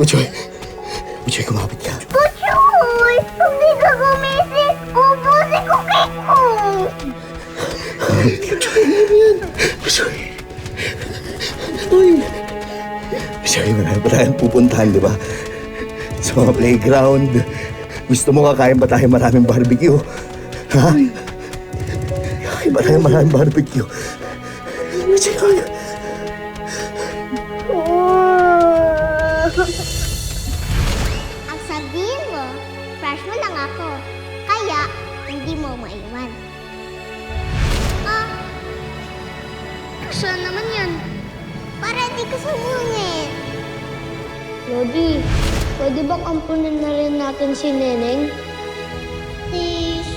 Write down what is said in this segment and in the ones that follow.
Buchoy! Buchoy, kumapit ka. Buchoy! Hindi ka gumising! Ubusin ko cake ko! Buchoy! Uy! Buchoy, marami pa tayong pupuntahan, di ba? Sa mga playground. Gusto mo kakain ba tayo maraming barbecue? Ha? Kakain ba tayo maraming barbecue? Buchoy, kaya. Ang sabihin mo, fresh mo lang ako. Kaya, hindi mo maiwan. Saan naman yan? Para hindi ka sumungit. Lodi, pwede bang ampunin na rin natin si Neneng? Please.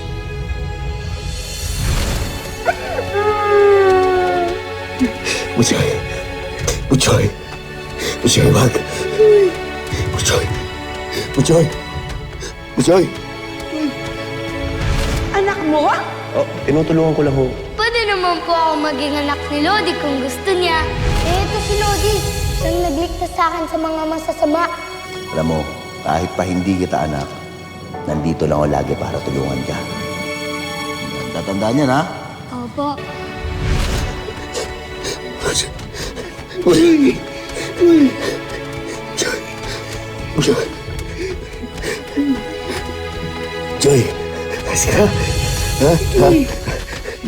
Buchoy! Buchoy! Buchoy, wag! Buchoy! Buchoy! Buchoy! Anak mo? Oh, tinutulungan ko lang ho. Pwede naman po ako maging anak ni Lodi kung gusto niya. Eh, ito si Lodi. Siyang nagligtas sa akin sa mga masasama. Alam mo, kahit pa hindi kita anak, nandito lang ako lagi para tulungan ka. Tatandaan yan, ha? Opo. Buchoy! Buchoy! Buchoy! Buchoy! Kasi ka? Ha? Ha?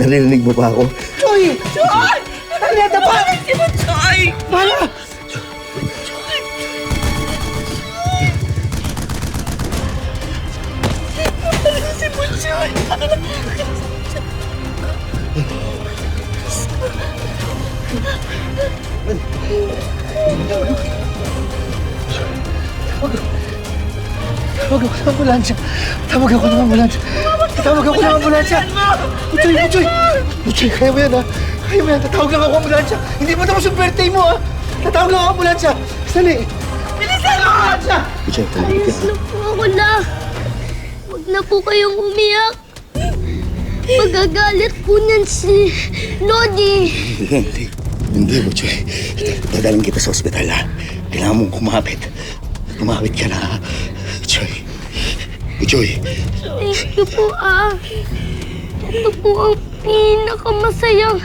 Narinig mo ba ako? Choy! Choy! Naleta pa! Si mo, Choy! Bala! Si mo, Choy! Tawag ako ng ambulansya. Tawag ako ng ambulansya. Tawag ako ng ambulansya. Buchoy, Buchoy. Buchoy, kaya mo yan, ha? Kaya mo yan. Tatawag lang ako ng ambulansya. Hindi pa tapos yung birthday mo, ha? Tatawag lang ako ng ambulansya. Sali. Bilisan mo! Ambulansya! Buchoy, tumigil Ayos ka. na po ako na. Huwag na po kayong umiyak. Magagalit po niyan si Lodi. Hindi. Hindi, Buchoy. Dadaling kita sa ospital, ha? Kailangan mong kumapit. Kumapit ka na, ha? Buchoy. Buchoy. Thank you po, ah. Ito po ang pinakamasayang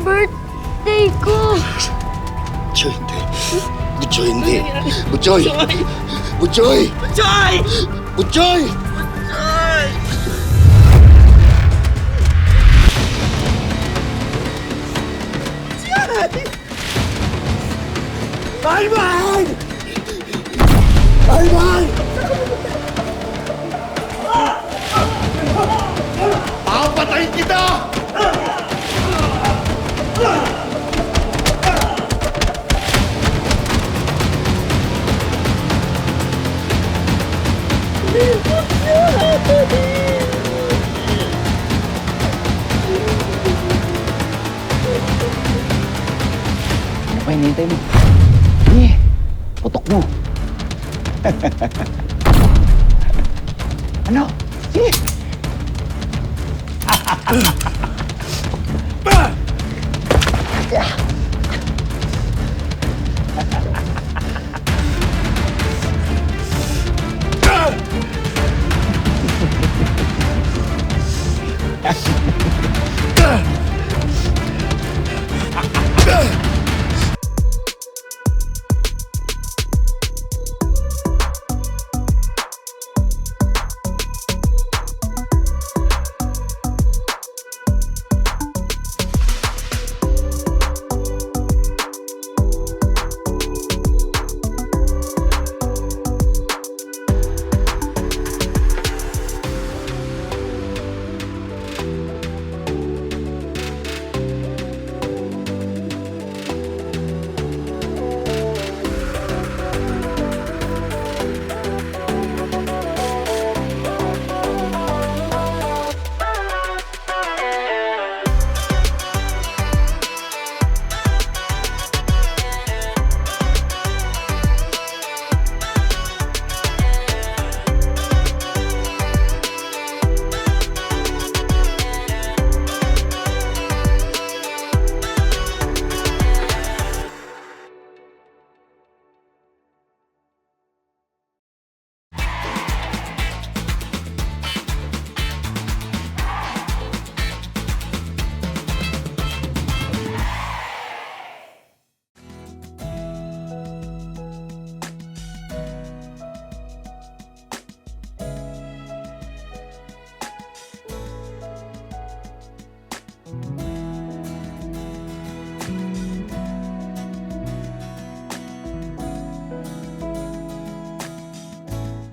birthday ko. Buchoy, hindi. Buchoy, hindi. Buchoy! Buchoy! Choy! Buchoy! Alman! Alman! Papatayin kita! Ano pa hinihintay mo? Sige, putok mo. Ano? Sige.